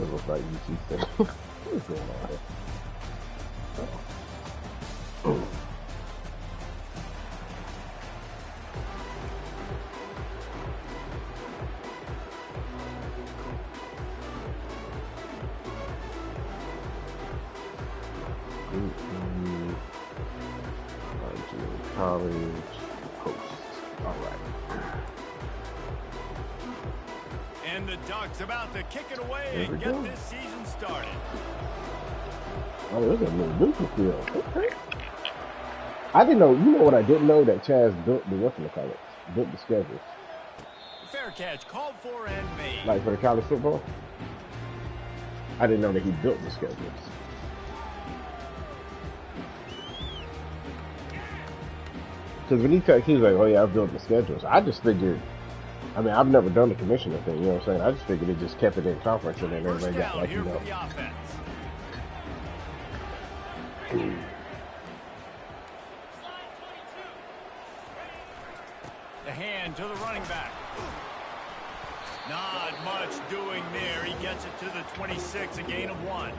It looks like UC State. What's going on here? College host. All right. And the Ducks about to kick it away and get this season started. Oh, look at me, neutral field. Okay. I didn't know. You know what I didn't know, that Chaz built the whatchamacallit, built the schedules. Fair catch, called for and made. Like for the college football. I didn't know that he built the schedules. Because when he texted, he was like, "Oh yeah, I built the schedules." I just figured. I mean, I've never done the commissioner thing. You know what I'm saying? I just figured it just kept it in conference and then everybody got like you know. The hand to the running back. Not much doing there. He gets it to the 26, a gain of 1.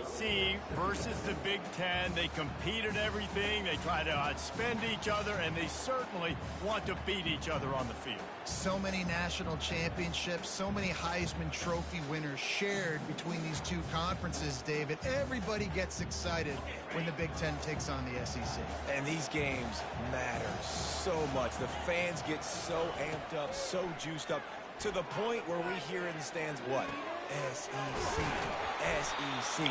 See, versus the Big Ten, they compete at everything, they try to outspend each other, and they certainly want to beat each other on the field. So many national championships, so many Heisman Trophy winners shared between these two conferences, David. Everybody gets excited when the Big Ten takes on the SEC. And these games matter so much. The fans get so amped up, so juiced up, to the point where we hear in the stands, what? SEC, SEC.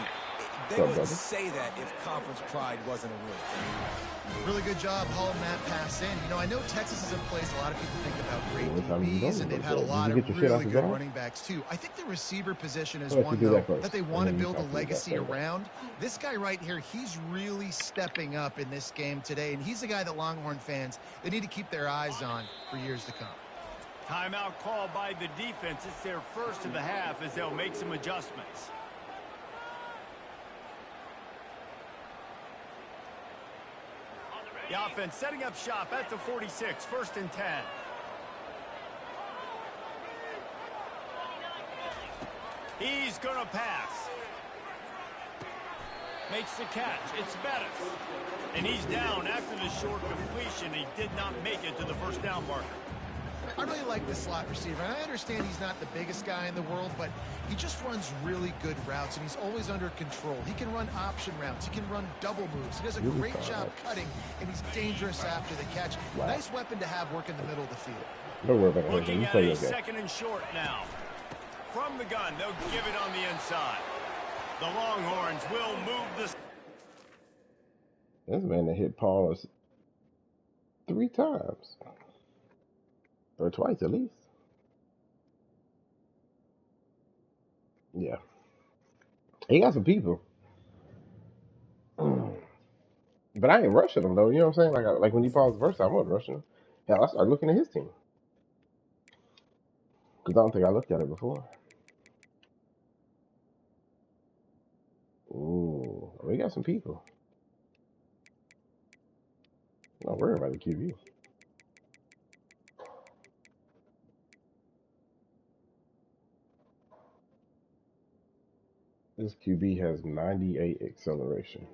They wouldn't say that if conference pride wasn't a real thing. Really good job hauling that pass in. You know, I know Texas is a place a lot of people think about great DBs, and they've had a lot of really good running backs, too. I think the receiver position is one, though, that they want to build a legacy around. This guy right here, he's really stepping up in this game today, and he's the guy that Longhorn fans, they need to keep their eyes on for years to come. Timeout called by the defense. It's their first of the half as they'll make some adjustments. The offense setting up shop at the 46, 1st and 10. He's going to pass. Makes the catch. It's Bettis. And he's down after the short completion. He did not make it to the first down marker. I really like this slot receiver, and I understand he's not the biggest guy in the world, but he just runs really good routes, and he's always under control. He can run option routes. He can run double moves. He does a great job cutting, and he's dangerous after the catch. Wow. Nice weapon to have work in the middle of the field. Don't worry about it. Looking at a second and short now. From the gun, they'll give it on the inside. The Longhorns will move this. This man that hit Paulus 3 times. Or twice, at least. Yeah. He got some people. But I ain't rushing him, though. You know what I'm saying? Like when he paused the first time, I wasn't rushing him. Hell, I started looking at his team. Because I don't think I looked at it before. Ooh. We got some people. Not worried about the QB. This QB has 98 acceleration.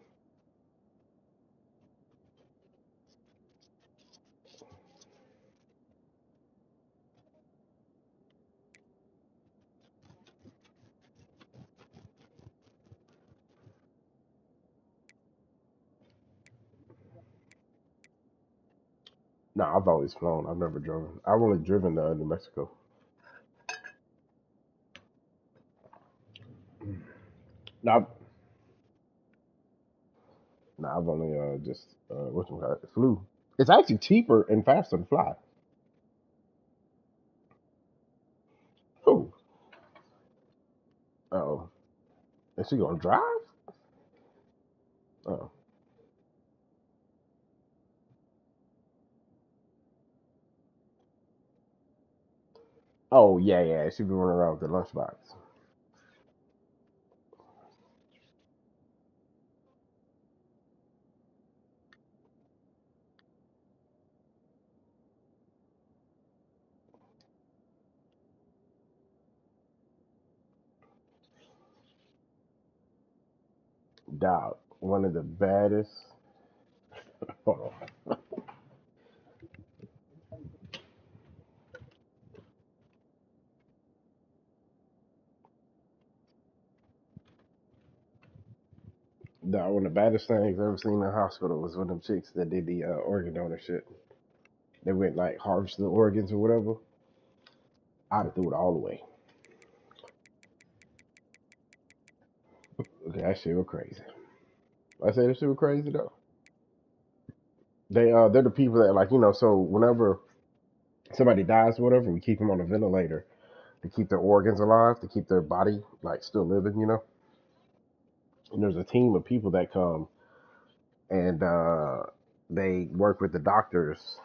Nah, I've always flown. I've never driven. I've only driven to New Mexico. Nah, I've only just flew It's actually cheaper and faster to fly. Oh, oh, is she gonna drive? Oh, oh yeah, yeah. She be running around with the lunchbox. Dog, one of the baddest. Hold on. Dog, one of the baddest things I've ever seen in the hospital was one of them chicks that did the organ donor shit. They went like harvest the organs or whatever. I'd have threw it all away. Okay, that shit was crazy. I say that shit was crazy though. They're the people that like so whenever somebody dies or whatever, we keep them on a ventilator to keep their organs alive, to keep their body like still living. And there's a team of people that come and they work with the doctors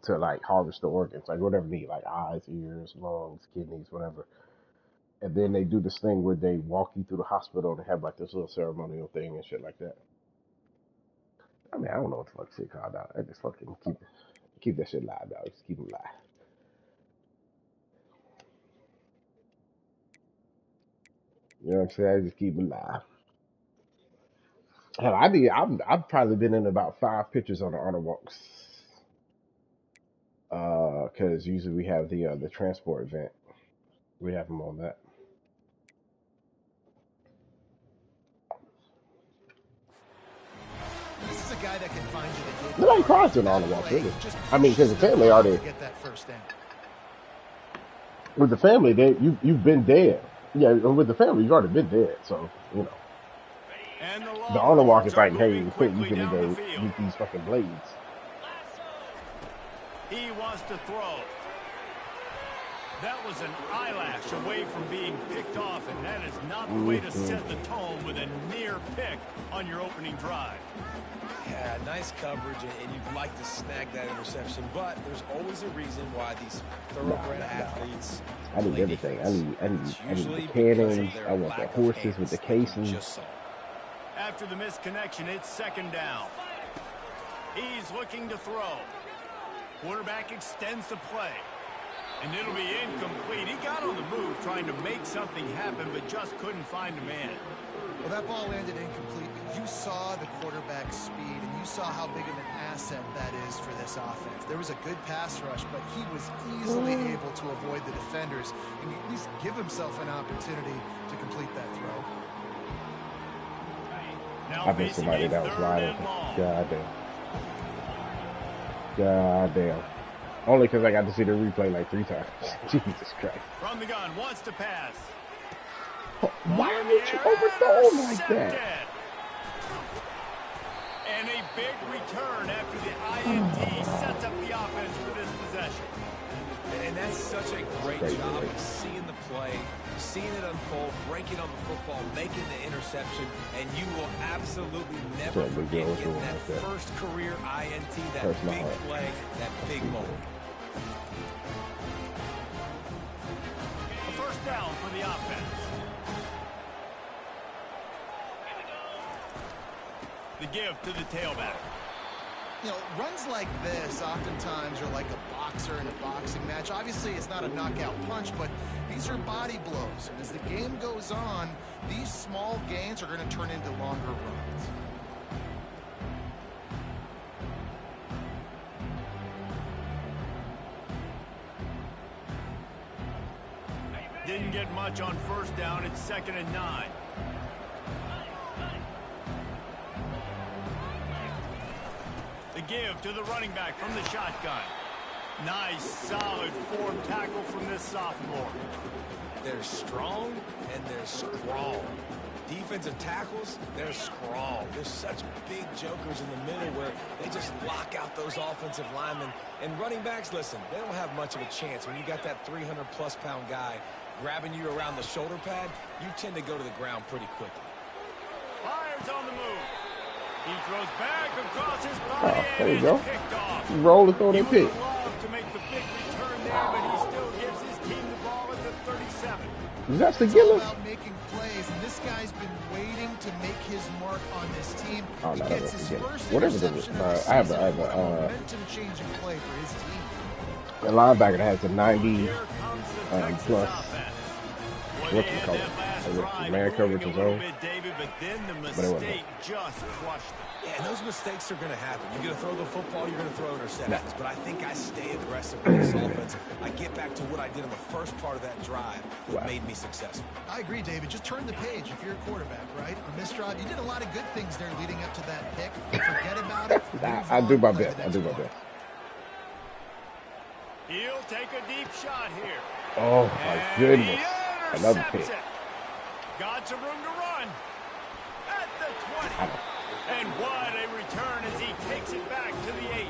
to like harvest the organs, like whatever need, like eyes, ears, lungs, kidneys, whatever. And then they do this thing where they walk you through the hospital and have like this little ceremonial thing and shit like that. I mean, I don't know what the fuck shit called out. I just fucking keep that shit live, dog. Just keep it live. You know what I'm saying? I just keep it live. Hell, I've probably been in about 5 pictures on the honor walks. Because usually we have the transport event. We have them on that. This is a guy that can find you the hit. Nobody cries in honor walks, really. I mean, because the family already get that first down. With the family, you've been dead. Yeah, with the family, you've already been dead. So And the honor walk is like, hey, you can go use these fucking blades. He wants to throw. That was an eyelash away from being picked off, and that is not the way to set the tone with a near pick on your opening drive. Yeah, nice coverage, and you'd like to snag that interception, but there's always a reason why these thoroughbred athletes. I need everything. I need the cannons. I want the horses with the casings. After the missed connection, it's second down. He's looking to throw. Quarterback extends the play. And it'll be incomplete. He got on the move trying to make something happen, but just couldn't find a man. Well, that ball landed incomplete. You saw the quarterback's speed, and you saw how big of an asset that is for this offense. There was a good pass rush, but he was easily able to avoid the defenders and at least give himself an opportunity to complete that throw. Now I bet somebody that was wide open. God damn. Only because I got to see the replay like 3 times. Jesus Christ. From the gun, wants to pass. Why would you overthrow like that? And a big return after the INT sets up the offense for this possession. And that's such a great job of seeing the play, seeing it unfold, breaking on the football, making the interception, and you will absolutely never forget getting that first career INT, that big play, that big moment. A first down for the offense. The give to the tailback. You know, runs like this oftentimes are like a boxer in a boxing match. Obviously, it's not a knockout punch, but these are body blows. And as the game goes on, these small gains are going to turn into longer runs. Didn't get much on first down. It's 2nd and 9. The give to the running back from the shotgun. Nice, solid form tackle from this sophomore. They're strong and they're strong. Defensive tackles, they're strong. There's such big jokers in the middle where they just lock out those offensive linemen. And running backs, listen, they don't have much of a chance. When you got that 300-plus pound guy grabbing you around the shoulder pad, you tend to go to the ground pretty quickly. Fires on the move. He throws back across his body there you and go. is picked off. Roll and throw that pick. He would love to make the big return there, but he still gives his team the ball at the 37. Is that the It's all Giller? about making plays, and this guy's been waiting to make his mark on this team. Oh, He no, gets that's his the Giller. first Whatever interception of the I have season. a Momentum-changing play for his team. a linebacker that has a 90 Here comes the Texas plus. offense. What's it called? Man coverage is on. David, but then the But it wasn't. mistake just crushed him. Yeah, and those mistakes are going to happen. You're going to throw the football, you're going to throw interceptions. Nah. But I think I stay aggressive with this offense. I get back to what I did in the first part of that drive that made me successful. I agree, David. Just turn the page if you're a quarterback, right? On this drive, you did a lot of good things there leading up to that pick. Forget about it. I do my best. I do my best. He'll take a deep shot here. Oh, my And goodness. he Another intercepts pick. it. Got some room to run. At the 20. And what a return as he takes it back to the 8.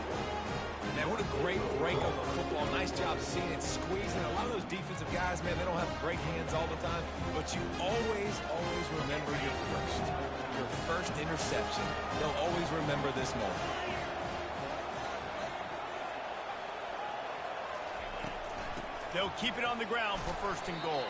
Man, what a great break on the football. Nice job seeing it, squeezing. A lot of those defensive guys, man, they don't have great hands all the time, but you always remember your first interception. They'll always remember this moment. They'll keep it on the ground for first and goal.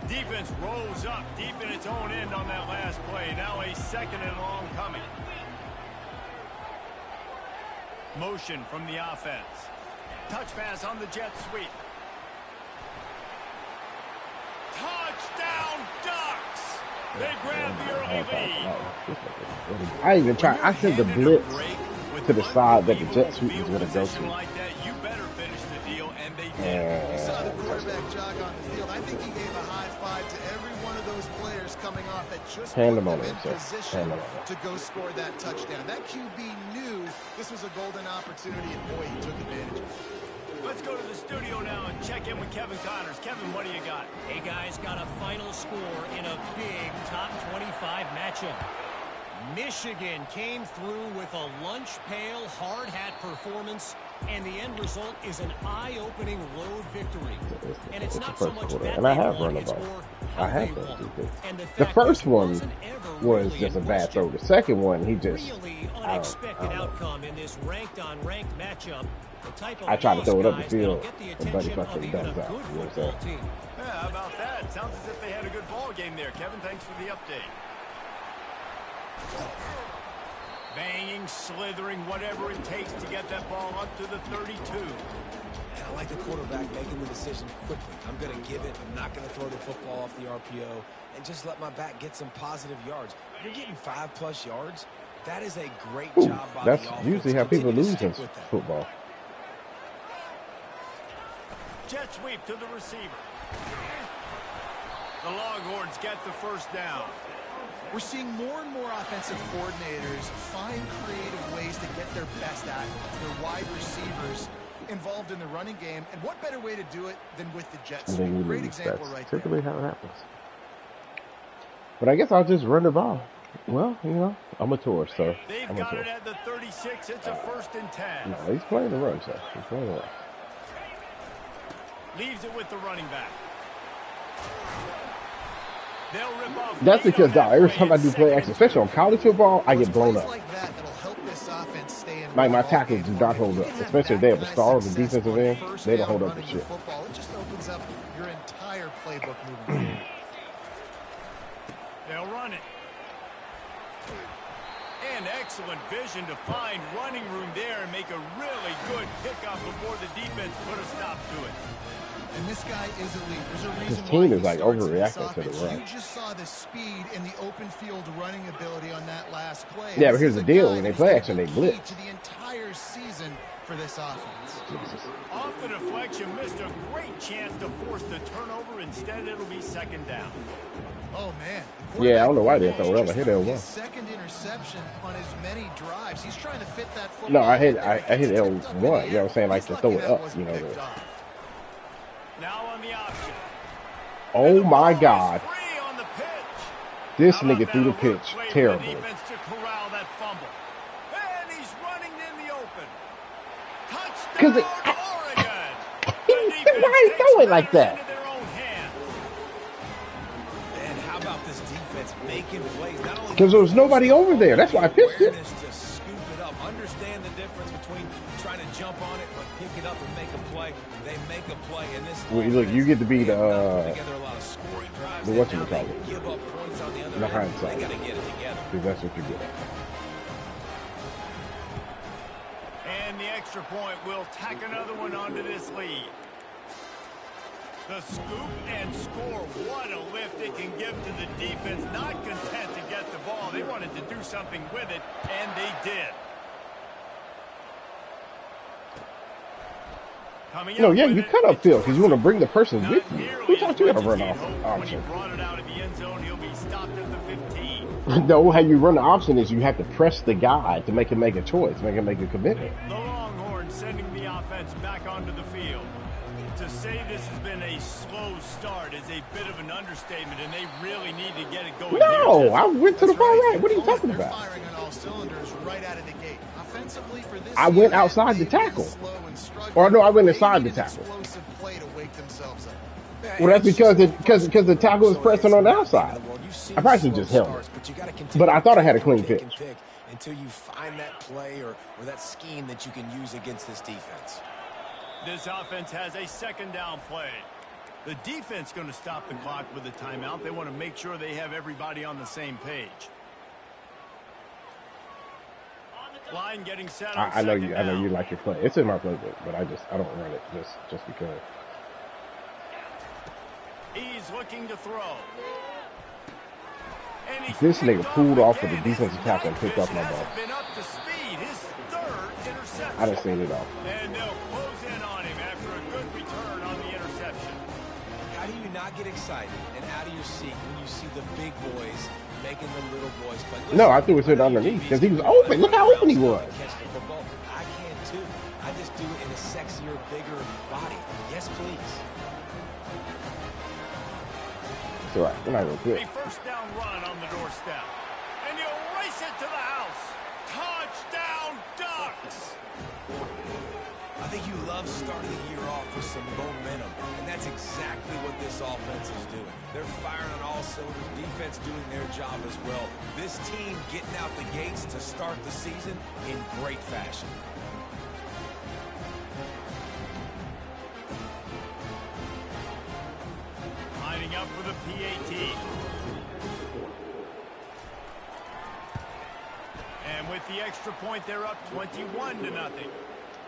Defense rolls up deep in its own end on that last play. Now a second and long coming. Motion from the offense. Touch pass on the jet sweep. Touchdown Ducks! They grab the early lead. I even tried. I sent the blitz to the side that the jet sweep was going to go to. Like that, you better finish the deal, and they did. You saw the quarterback jog on the field. I think he gave a high five to every one of those players coming off that just put them in position to go score that touchdown. That QB knew this was a golden opportunity, and boy, he took advantage of it. Let's go to the studio now and check in with Kevin Connors. Kevin, what do you got? Hey, guys, got a final score in a big top 25 matchup. Michigan came through with a lunch pail, hard hat performance, and the end result is an eye-opening road victory. And it's not so much that and I have they won, run the it's ball. more I how have they those won. two And The fact first that one wasn't ever was really just a in bad throw. question. The second one, he just Really unexpected outcome in this ranked-on-ranked matchup. The type of I tried to throw it up the guys that'll field, get the and Buddy attention of fucking even a ducks out. good You know what I'm football saying? team. Yeah, how about that? Sounds as if they had a good ball game there. Kevin, thanks for the update. Banging, slithering, whatever it takes to get that ball up to the 32. And I like the quarterback making the decision quickly. I'm going to give it. I'm not going to throw the football off the RPO and just let my back get some positive yards. You're getting 5+ yards. That is a great job by That's the offense. usually how people Continue to lose in stick with that. football. Jet sweep to the receiver. The Longhorns get the first down. We're seeing more and more offensive coordinators find creative ways to get their best at their wide receivers involved in the running game. And what better way to do it than with the jet And sweep? then you Great lose. example That's right there. typically how it happens. But I guess I'll just run the ball. Well, you know, I'm a tourist, so They've I'm a got it tourist. at the 36. It's a first and 10. No, he's playing the run, sir. He's playing the run. Leaves it with the running back. They'll rip off. That's lead because, on that every play. time I do It's play second action, and especially on college football, I get blown Plays up. like that that'll help this offense stay in Like, my ball tackles game. do not hold You up, can have especially if that they have a kind of star on the success defensive on end. first They don't down hold up for running your shit. football. It just opens up your entire playbook moving forward. They'll run it. And excellent vision to find running room there and make a really good pickup before the defense put a stop to it. And this guy is elite. There's a His reason team why is, he like, starts in this overreacting to the offense. run. You just saw the speed and the open field running ability on that last play. Yeah, but This here's is the a deal. guy When they who's play gonna action, be they key blitz. to the entire season for this offense. Off the deflection, missed a great chance to force the turnover. Instead, it'll be second down. Oh, man. Yeah, I don't know why they throw it. I hit L1. Second interception on as many drives. He's trying to fit that football. No, I hit L1. You know what I'm saying? Like to throw it up. You know. Now on the option. Oh my God. This nigga threw the pitch terrible. Defense to corral that fumble. And he's running in the open. Touchdown, Oregon. Why he throw it like that? And how about this defense making plays? Because there was nobody over there. That's why I pitched it. To scoop it up. Understand the difference between trying to jump on it, but pick it up and make a play. They make a play, and this. Well, look, you get to be the whatchamacallit. Give up points on the other the end. hindsight. They got to get it together. Because that's what you get. And the extra point will tack another one onto this lead. The scoop and score. What a lift it can give to the defense. Not content to get the ball. They wanted to do something with it, and they did. No, yeah, you cut upfield because you want to bring the person with you. Who thought you got to run off option? No, how you run the option is you have to press the guy to make him make a choice, make him make a commitment. The Longhorns sending the offense back onto the field. To say this has been a slow start is a bit of an understatement, and they really need to get it going. No, I went to the far right. What are you talking about? Firing on all cylinders right out of the gate. Offensively for this I went outside the tackle. Or no, I went inside the tackle. Well, that's because the tackle was pressing on the outside. I probably should just held it. But I thought I had a clean pitch. Until you find that play or that scheme that you can use against this defense. This offense has a second down play. The defense going to stop the clock with a timeout. They want to make sure they have everybody on the same page. Line getting set on I know you like your play. It's in my playbook, but I don't run it just because. He's looking to throw. This nigga pulled off with the defensive tackle and picked off my ball. I done seen it all. And they'll close in on him after a good return on the interception. How do you not get excited and out of your seat when you see the big boys making the little boys play? Listen, no, I threw it to the underneath because he was open. Look how open he was. I can too. I just do it in a sexier, bigger body. Yes, please. It's all right. We're not real quick. A first down run on the doorstep. And you race it to the house. Touchdown, Ducks. I think you love starting the year off with some momentum, and that's exactly what this offense is doing. They're firing on all cylinders, defense doing their job as well. This team getting out the gates to start the season in great fashion. Lining up for the PAT. And with the extra point, they're up 21-0.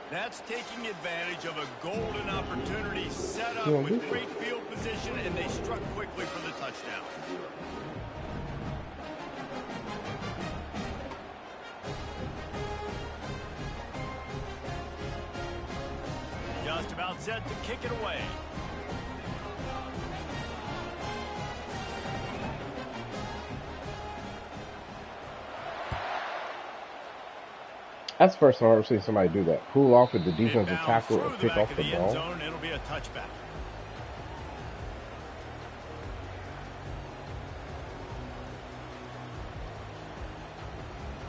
That's taking advantage of a golden opportunity set up with great field position, and they struck quickly for the touchdown. Just about set to kick it away. That's the first time I've ever seen somebody do that. Pull off at the defensive tackle and pick off the ball. Zone, it'll be a touchback.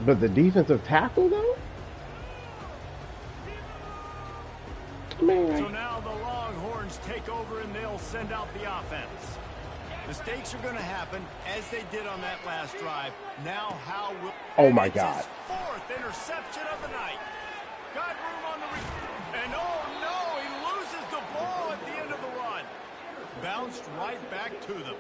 But the defensive tackle, though? Man. So now the Longhorns take over and they'll send out the offense. Mistakes are going to happen, as they did on that last drive. Now how will... Oh, my God. Fourth interception of the night. Got room on the... And oh, no, he loses the ball at the end of the run. Bounced right back to them.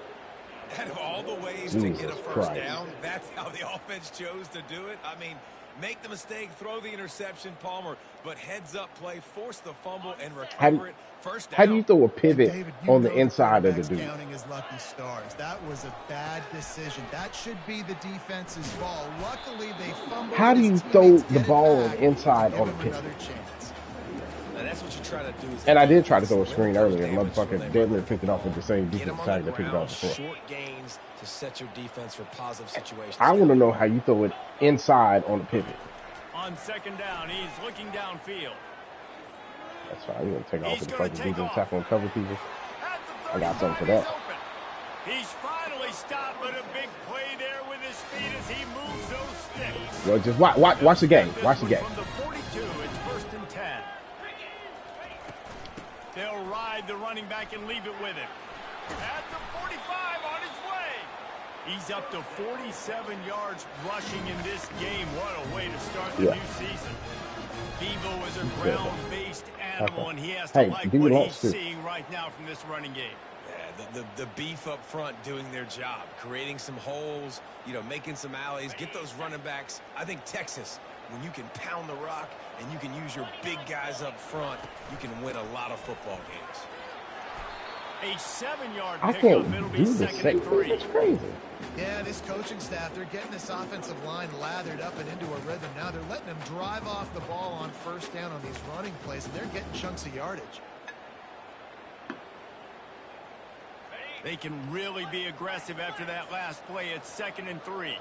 Out of all the ways to get a first down, that's how the offense chose to do it. I mean, make the mistake, throw the interception, Palmer, but heads-up play, force the fumble, and recover it. First down. How do you throw a pivot on the inside of the dude? Counting his lucky stars. That was a bad decision. That should be the defense's ball. Luckily, they fumbled. How do you throw the ball on the inside on a pivot? And that's what you try to do. And I did try to throw a screen earlier. Motherfucker dead near picked it off with the same defense tag that picked it off before. Short gains to set your defense for positive situations. I want to know how you throw it inside on the pivot. On second down, he's looking downfield. That's fine. You're going to take off with the fucking defense tackle and cover people. I got something for that. He's finally stopped, but a big play there with his speed as he moves those sticks. Well, just watch the game. Watch the game. From the 42, it's 1st and 10. They'll ride the running back and leave it with him. At the 45 on his way. He's up to 47 yards rushing in this game. What a way to start the new season. Bevo is a ground-based animal, and he has to like what he's seeing right now from this running game. Yeah, the beef up front doing their job, creating some holes, making some alleys, get those running backs. I think Texas, when you can pound the rock and you can use your big guys up front, you can win a lot of football games. A 7-yard pickup. It'll be 2nd and 3. That's crazy. Yeah, this coaching staff, they're getting this offensive line lathered up and into a rhythm. Now they're letting them drive off the ball on 1st down on these running plays, and they're getting chunks of yardage. They can really be aggressive after that last play. It's 2nd and 3.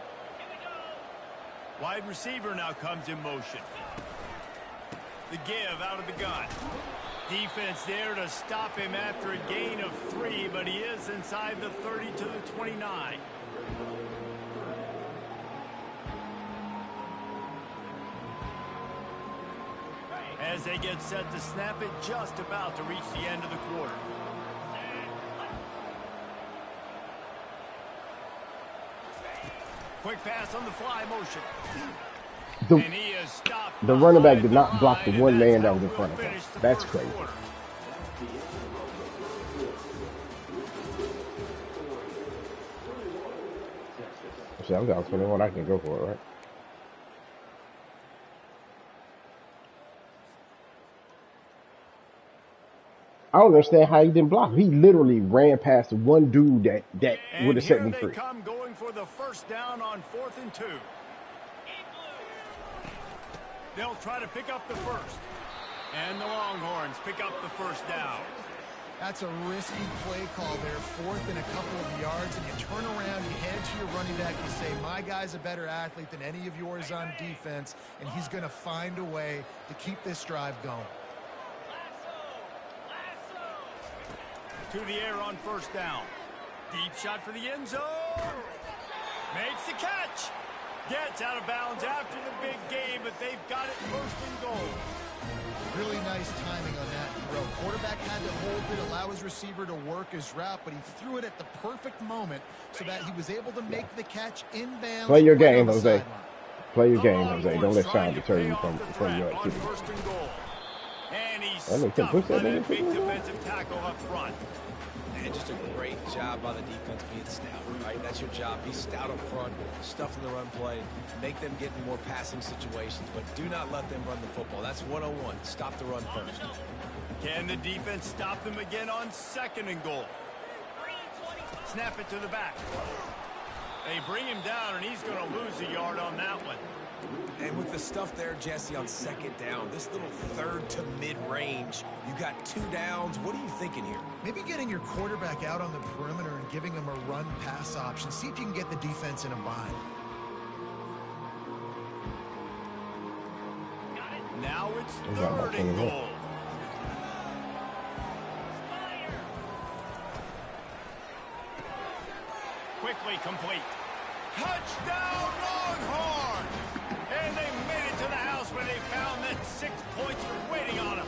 Wide receiver now comes in motion. The give out of the gun. Defense there to stop him after a gain of 3, but he is inside the 30 to the 29. As they get set to snap it, just about to reach the end of the quarter. Quick pass on the fly motion. The running back did not block the one man that was in front of him. That's crazy. See, I'm down 21. I can go for it, right? I don't understand how he didn't block. He literally ran past one dude that would have set me free. Come going for the 1st down on 4th and 2. They'll try to pick up the 1st. And the Longhorns pick up the 1st down. That's a risky play call there. 4th and a couple of yards, and you turn around, you hand to your running back, you say, my guy's a better athlete than any of yours on defense, and he's going to find a way to keep this drive going. To the air on 1st down. Deep shot for the end zone. Makes the catch. Gets out of bounds after the big game, but they've got it 1st and goal. Really nice timing on that throw. Quarterback had to hold it, allow his receiver to work his route, but he threw it at the perfect moment so that he was able to make the catch inbounds. Play your game, Jose. Play your game, Jose. Don't let sound deter you from your activity. And he's stuffed by that big defensive tackle up front. And just a great job by the defense being stout, right? That's your job. Be stout up front, stuff in the run play, make them get in more passing situations, but do not let them run the football. That's 101. Stop the run first. Can the defense stop them again on 2nd and goal? Snap it to the back. They bring him down, and he's going to lose a yard on that one. And with the stuff there, Jesse, on 2nd down, this little 3rd to mid-range, you got 2 downs. What are you thinking here? Maybe getting your quarterback out on the perimeter and giving him a run-pass option. See if you can get the defense in a bind. Now it's 3rd and goal. Quickly complete. Touchdown, Longhorn! And they made it to the house where they found that 6 points were waiting on them.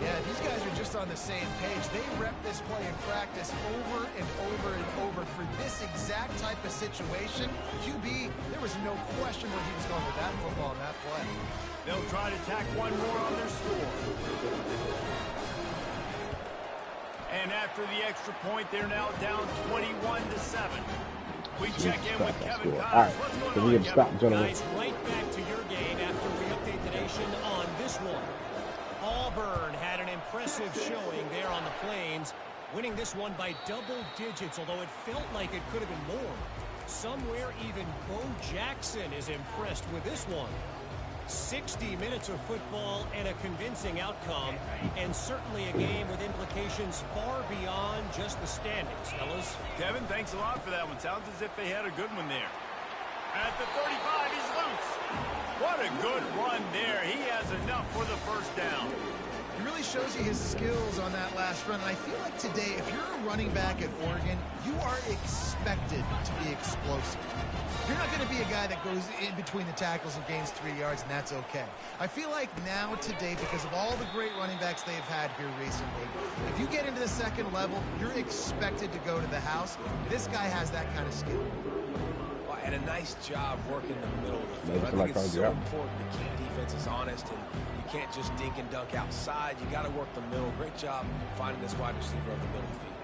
Yeah, these guys are just on the same page. They rep this play in practice over and over and over for this exact type of situation. QB, there was no question where he was going with that football and that play. They'll try to tack one more on their score. And after the extra point, they're now down 21-7. We check in with Kevin Connors. What's going on, Kevin? Guys, right back to your game after we update the nation on this one. Auburn had an impressive showing there on the Plains, winning this one by double digits, although it felt like it could have been more. Somewhere even Bo Jackson is impressed with this one. 60 minutes of football and a convincing outcome, and certainly a game with implications far beyond just the standings, fellas. Kevin, thanks a lot for that one. Sounds as if they had a good one there. At the 35, he's loose. What a good run there. He has enough for the first down. It really shows you his skills on that last run. And I feel like today, if you're a running back at Oregon, you are expected to be explosive. You're not going to be a guy that goes in between the tackles and gains 3 yards, and that's okay. I feel like now today, because of all the great running backs they've had here recently, if you get into the second level, you're expected to go to the house. This guy has that kind of skill. And a nice job working the middle of the field. I think it's so important to keep defenses honest, and you can't just dink and dunk outside. You got to work the middle. Great job finding this wide receiver over the middle of the field.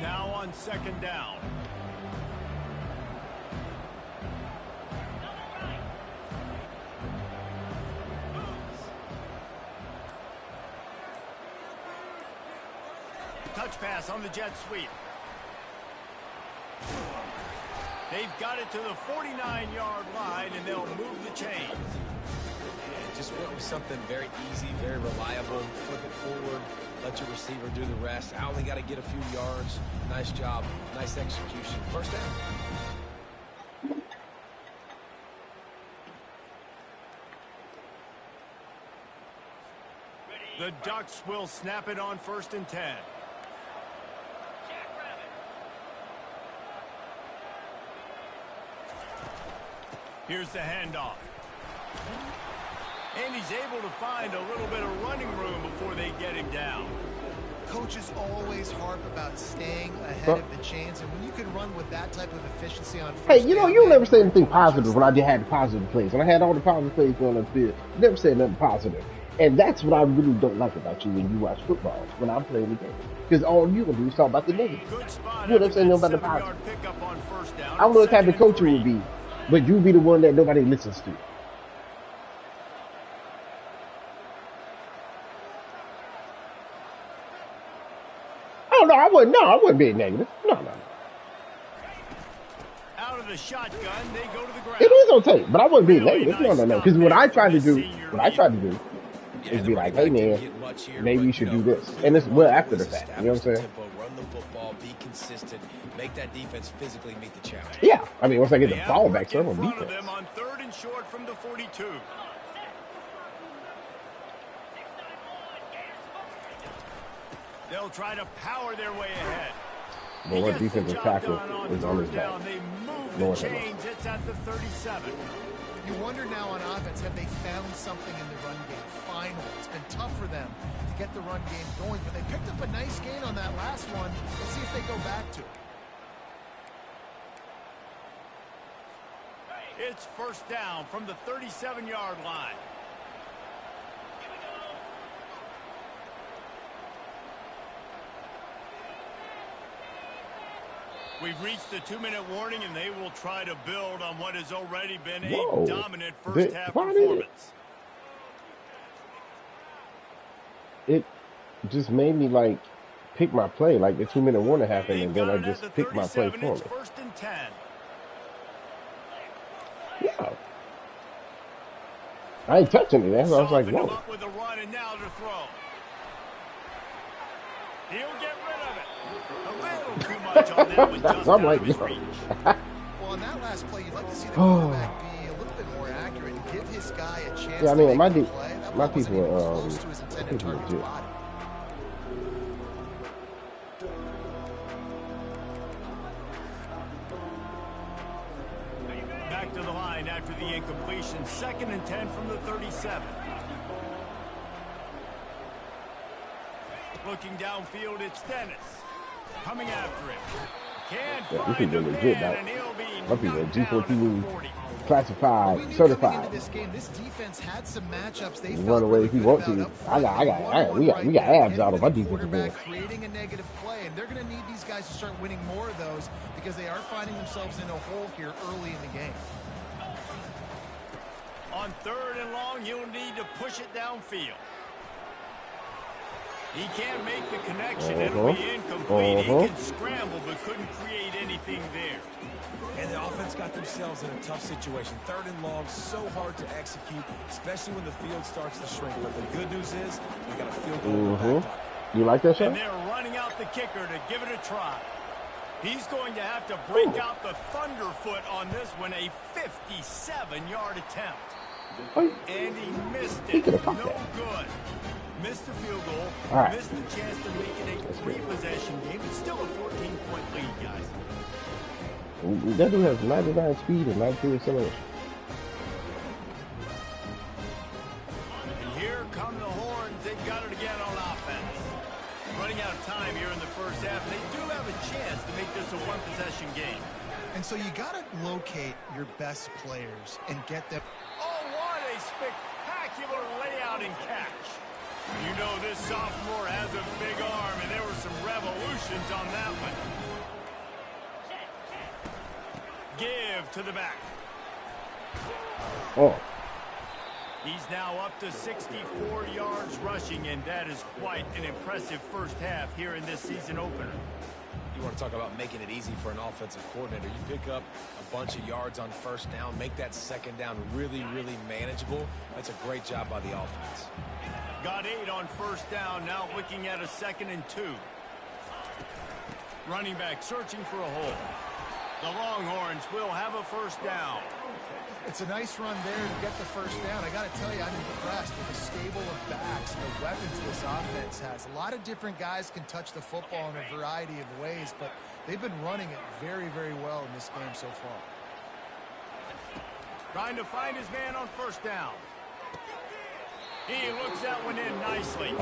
Now on second down. Touch pass on the jet sweep. They've got it to the 49-yard line, and they'll move the chains. And just went with something very easy, very reliable. Flip it forward, let your receiver do the rest. I only got to get a few yards. Nice job, nice execution. First down. The Ducks will snap it on 1st and 10. Here's the handoff. And he's able to find a little bit of running room before they get him down. Coaches always harp about staying ahead of the chains, and when you can run with that type of efficiency on first hey, you know, you never say anything positive when I had the positive plays. When I had all the positive plays going on the field, you never said nothing positive. And that's what I really don't like about you when you watch football, when I'm playing the game. Because all you gonna do is talk about the negative. You never say nothing about the positive. I don't know what type of coach you would be, but you be the one that nobody listens to. Oh no, I wouldn't be negative. No. Out of the shotgun, they go to the ground. It is on tape, but I wouldn't be negative. No. Because what I try to do is be like, hey man, maybe you should do this. And it's well after the fact. You know what I'm saying? Run the football, be consistent, make that defense physically meet the challenge. Yeah, I mean, once I get the ball back, so I'm on defense. Them on 3rd and short from the 42. They'll try to power their way ahead. But what defensive tackle is on his back? They move the chains. It's at the 37. You wonder now on offense, have they found something in the run game? Finally, it's been tough for them to get the run game going, but they picked up a nice gain on that last one. Let's see if they go back to it. It's 1st down from the 37-yard line. We've reached the 2-minute warning, and they will try to build on what has already been a dominant first-half performance. It just made me, like, pick my play. Like, the 2-minute warning happened, and then I just picked my play for me. 1st and 10. Yeah. I ain't touching it. That's why I was like, whoa. Up with a run and now to throw. He'll get rid of it. A little too much on that one. Just I'm like, well, on that last play, you'd like to see the quarterback be a little bit more accurate and give his guy a chance yeah, I mean, to my make the play. my people are close to his intended target's body. Back to the line after the incompletion. 2nd and 10 from the 37. Looking downfield, it's Dennis. Coming after him. This is really legit, dog. My people are G14 classified, certified. This game, this defense had some matchups they run away if you want to. We got abs out of our defensive board. Creating a negative play, and they're going to need these guys to start winning more of those because they are finding themselves in a hole here early in the game. On 3rd and long, you'll need to push it downfield. He can't make the connection. It'll be incomplete. He can scramble, but couldn't create anything there. And the offense got themselves in a tough situation. 3rd and long, so hard to execute, especially when the field starts to shrink. But the good news is they got a field goal. You like that shot? And they're running out the kicker to give it a try. He's going to have to break out the thunderfoot on this one, a 57-yard attempt. And he missed it. No good. Missed the field goal. Missed the chance to make it a 3-possession game. It's still a 14-point lead, guys. That dude has 99 speed and 93 acceleration. And here come the horns. They've got it again on offense. Running out of time here in the first half. They do have a chance to make this a 1-possession game. And so you got to locate your best players and get them. Oh, what a spectacular layout and catch. You know this sophomore has a big arm, and there were some revolutions on that one. Give to the back. Oh. He's now up to 64 yards rushing, and that is quite an impressive first half here in this season opener. You want to talk about making it easy for an offensive coordinator. You pick up a bunch of yards on 1st down, make that 2nd down really, really manageable. That's a great job by the offense. Got 8 on 1st down, now looking at a 2nd and 2. Running back searching for a hole. The Longhorns will have a 1st down. It's a nice run there to get the 1st down. I got to tell you, I'm impressed with the stable of backs and the weapons this offense has. A lot of different guys can touch the football in a variety of ways, but they've been running it very, very well in this game so far. Trying to find his man on 1st down. He looks that one in nicely.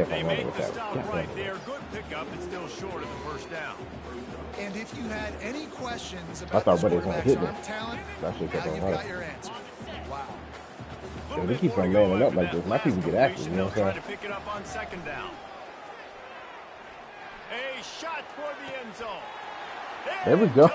They make the stop right there. Good pickup, but still short of the 1st down. And if you had any questions about this quarterback's arm talent, now you've got your answer. Wow. Yeah, they keep on manning up like this. My people get after you know what I'm saying? To pick it up on 2nd down. A shot toward the end zone. There we go.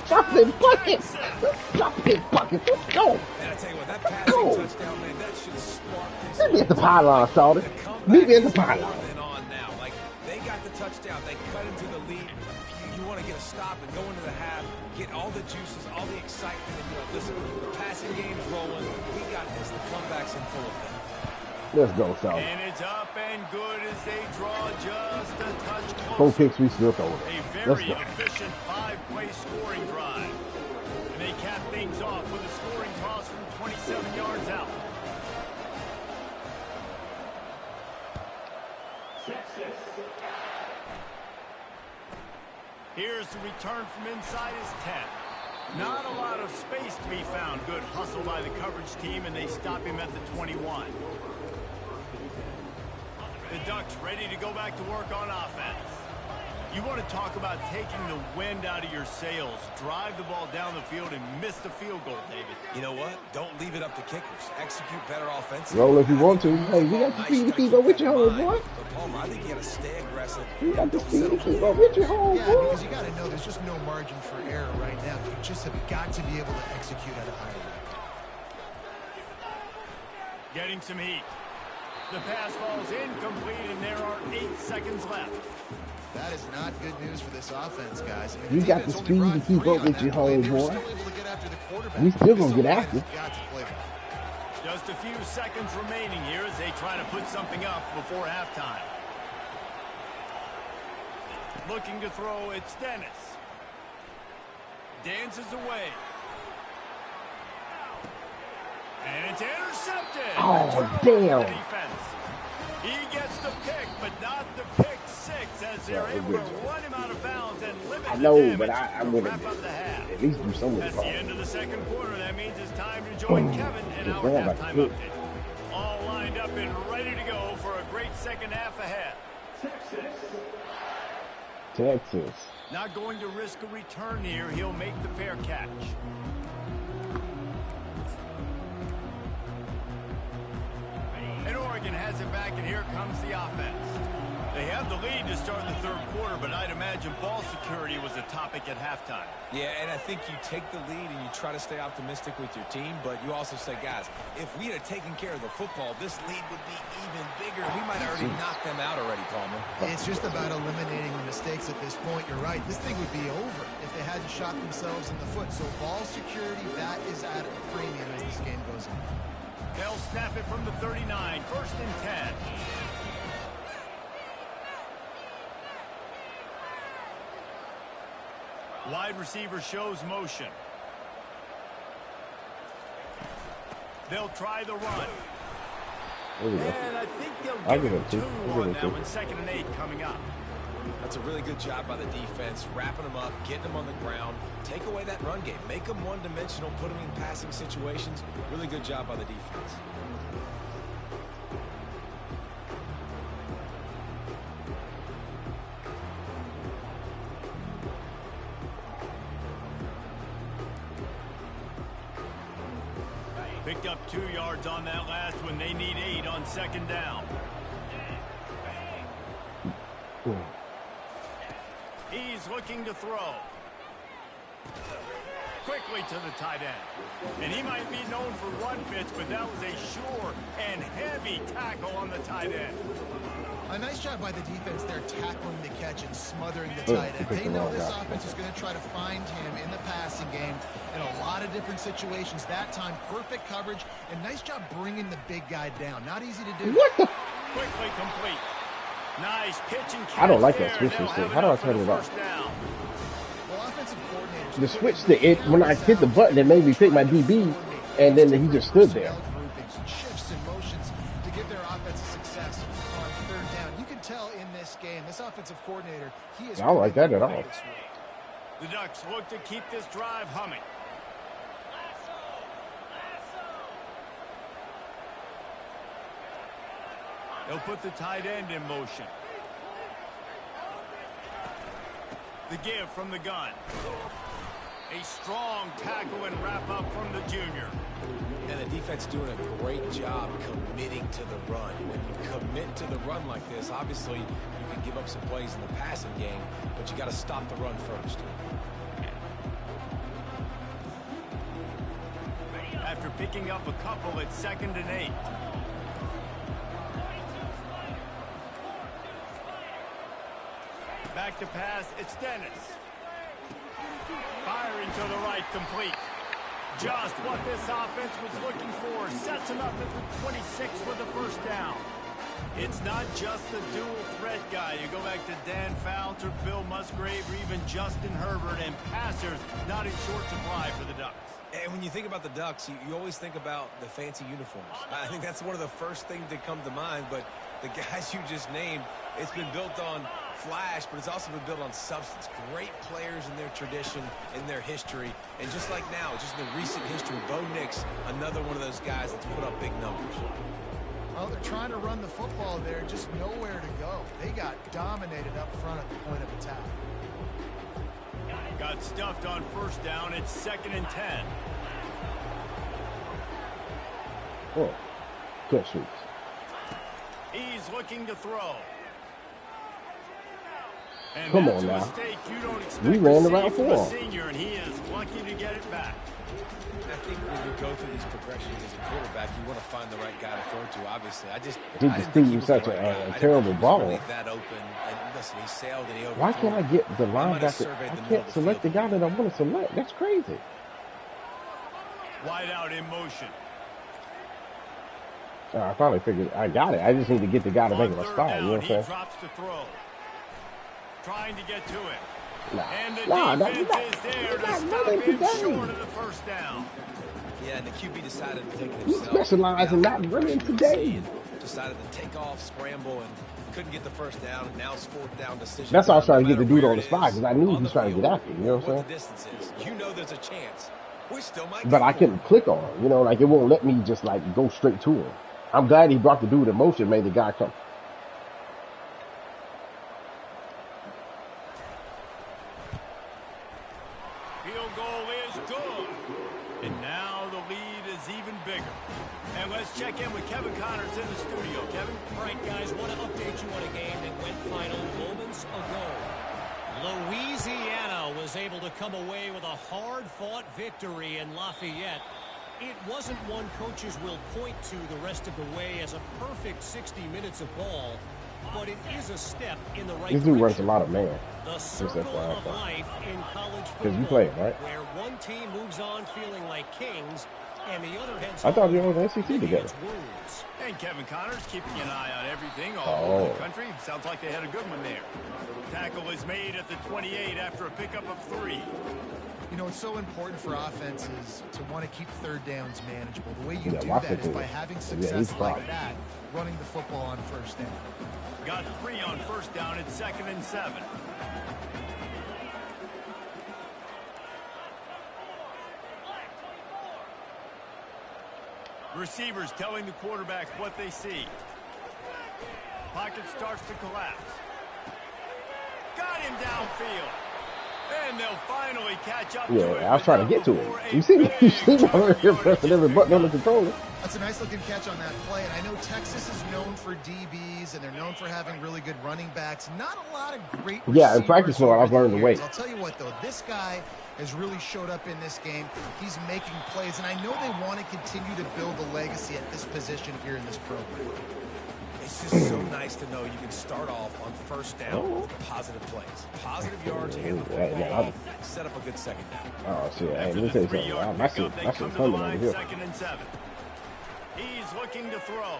Stop it, bucket. Stop it, bucket. Let's go. And I tell you what, that passing touchdown, man, that should spark this. Meet me at the pylon, Salty. Meet me at the pylon. Like, they got the touchdown. They cut into the lead. You want to get a stop and go into the half, get all the juices, all the excitement. And, you know, listen, the passing game's rolling. We got this. The comeback's in full effect. Let's go, South. And it's up and good as they draw just a touch closer. 4 picks, we still throw it. A very efficient 5-play scoring drive. And they cap things off with a scoring toss from 27 yards out. Here's the return from inside his 10. Not a lot of space to be found. Good hustle by the coverage team, and they stop him at the 21. The Ducks ready to go back to work on offense. You want to talk about taking the wind out of your sails. Drive the ball down the field and miss the field goal, David. You know what? Don't leave it up to kickers. Execute better offensively. Roll if you want to. Hey, we got the speed to keep up with your home, boy. But Palmer, I think you got to stay aggressive. We got the speed to keep up with your home, boy. Yeah, because you got to know there's just no margin for error right now. You just have got to be able to execute at a high rate. Getting some heat. The pass ball's incomplete, and there are 8 seconds left. That is not good news for this offense, guys. You got the speed to keep up with your home, boy. We still gonna get after. Just a few seconds remaining here as they try to put something up before halftime. Looking to throw, it's Dennis. Dances away. And it's intercepted. Oh, damn. He gets the pick, but not the pick six as they're able to run him out of bounds and limit I know, the damage but I would have at least do something. That's the end of the second quarter. That means it's time to join Kevin in our halftime update. All lined up and ready to go for a great second half ahead. Texas. Not going to risk a return here. He'll make the fair catch. And Oregon has it back, and here comes the offense. They have the lead to start the third quarter, but I'd imagine ball security was a topic at halftime. Yeah, and I think you take the lead and you try to stay optimistic with your team, but you also say, guys, if we had taken care of the football, this lead would be even bigger. We might have already knocked them out already, Palmer. It's just about eliminating the mistakes at this point. You're right. This thing would be over if they hadn't shot themselves in the foot. So ball security, that is at a premium as this game goes on. They'll snap it from the 39, 1st and 10. Wide receiver shows motion. They'll try the run. And I think they'll give him 2 on that one. 2nd and 8 coming up. That's a really good job by the defense, wrapping them up, getting them on the ground. Take away that run game. Make them one-dimensional, put them in passing situations. Really good job by the defense. Picked up 2 yards on that last one. They need 8 on 2nd down. He's looking to throw. Quickly to the tight end. And he might be known for run fits, but that was a sure and heavy tackle on the tight end. A nice job by the defense there, tackling the catch and smothering the tight end. They know this offense is going to try to find him in the passing game in a lot of different situations. That time, perfect coverage, and nice job bringing the big guy down. Not easy to do. Quickly complete. Nice pitch and catch. I don't like that switch thing. How do I turn it off? Well, offensive coordinators. The switch to it, when I hit the button, it made me pick my DB, and then he just stood there. Shifts and motions to give their offensive success on 3rd down. You can tell in this game, this offensive coordinator, he is. I don't like that at all. The Ducks look to keep this drive humming. They'll put the tight end in motion. The give from the gun. A strong tackle and wrap up from the junior. And the defense doing a great job committing to the run. When you commit to the run like this, obviously you can give up some plays in the passing game, but you got to stop the run first. After picking up a couple at 2nd and 8. Back to pass, it's Dennis. Firing to the right, complete. Just what this offense was looking for. Sets him up at the 26 for the 1st down. It's not just the dual threat guy. You go back to Dan Fouts or Bill Musgrave or even Justin Herbert, and passers not in short supply for the Ducks. And when you think about the Ducks, you always think about the fancy uniforms. I think that's one of the first things that come to mind, but the guys you just named, it's been built on flash, but it's also been built on substance. Great players in their tradition, in their history, and just like now, just in the recent history, Bo Nix, another one of those guys that's put up big numbers. Well, they're trying to run the football there, just nowhere to go. They got dominated up front at the point of attack. Got stuffed on 1st down. It's 2nd and 10. Oh, good shoots. He's looking to throw. And come that's on a now. mistake you don't expect We ran to around see from for a him. senior, and he is lucky to get it back. I think when you go through these progressions as a quarterback, you want to find the right guy to throw to, obviously. Dude, this dude was such a terrible ball. That open, and listen, he sailed and he overthrew. Why can't I get the linebacker? I can't select the guy that I want to select. That's crazy. Wide out in motion. I finally figured I got it. I just need to get the guy to make him a spy. You know what I'm saying? He drops to throw. Trying to get to it. And the defense is there to stop him short of the 1st down. Yeah, and the QB decided to take it He himself. specializes in not running today. Decided to take off, scramble, and couldn't get the 1st down, and now it's 4th down decision. That's why I was trying to get the dude on the Where it spot, is, because I knew he on was the trying to get field, after him. You know what I'm what saying? the distance is. You know there's a chance. We still might But go I for couldn't it. click on him. You know, like it won't let me just like go straight to him. I'm glad he brought the dude in motion, made the guy come. Field goal is good. And now the lead is even bigger. And let's check in with Kevin Connors in the studio. Kevin? All right, guys, want to update you on a game that went final moments ago. Louisiana was able to come away with a hard-fought victory in Lafayette. It wasn't one coaches will point to the rest of the way as a perfect 60 minutes of ball, but it is a step in the right direction. This dude runs a lot of man. The circle of life in college football, because you play it, right? where one team moves on feeling like kings, and the other heads I thought you were on the SEC together. And Kevin Connors keeping an eye on everything all over the country. Sounds like they had a good one there. Tackle is made at the 28 after a pickup of 3. You know, it's so important for offenses to want to keep third downs manageable. The way you do that is by having success like that, running the football on first down. Got 3 on first down. It's 2nd and 7. Receivers telling the quarterback what they see. Pocket starts to collapse. Got him downfield. And they'll finally catch up to it. I was trying to get to it. You see me over here pressing every button on the controller. That's a nice looking catch on that play. And I know Texas is known for DBs, and they're known for having really good running backs. Not a lot of great receivers. Yeah, in practice mode, I've learned to wait. I'll tell you what, though, this guy has really showed up in this game. He's making plays, and I know they want to continue to build a legacy at this position here in this program. It's just so nice to know you can start off on first down with positive plays. Positive yards, hand the football off, set up a good second down. Oh, shit. Hey, let me tell you something. My shit's coming over here. 2nd and 7. He's looking to throw.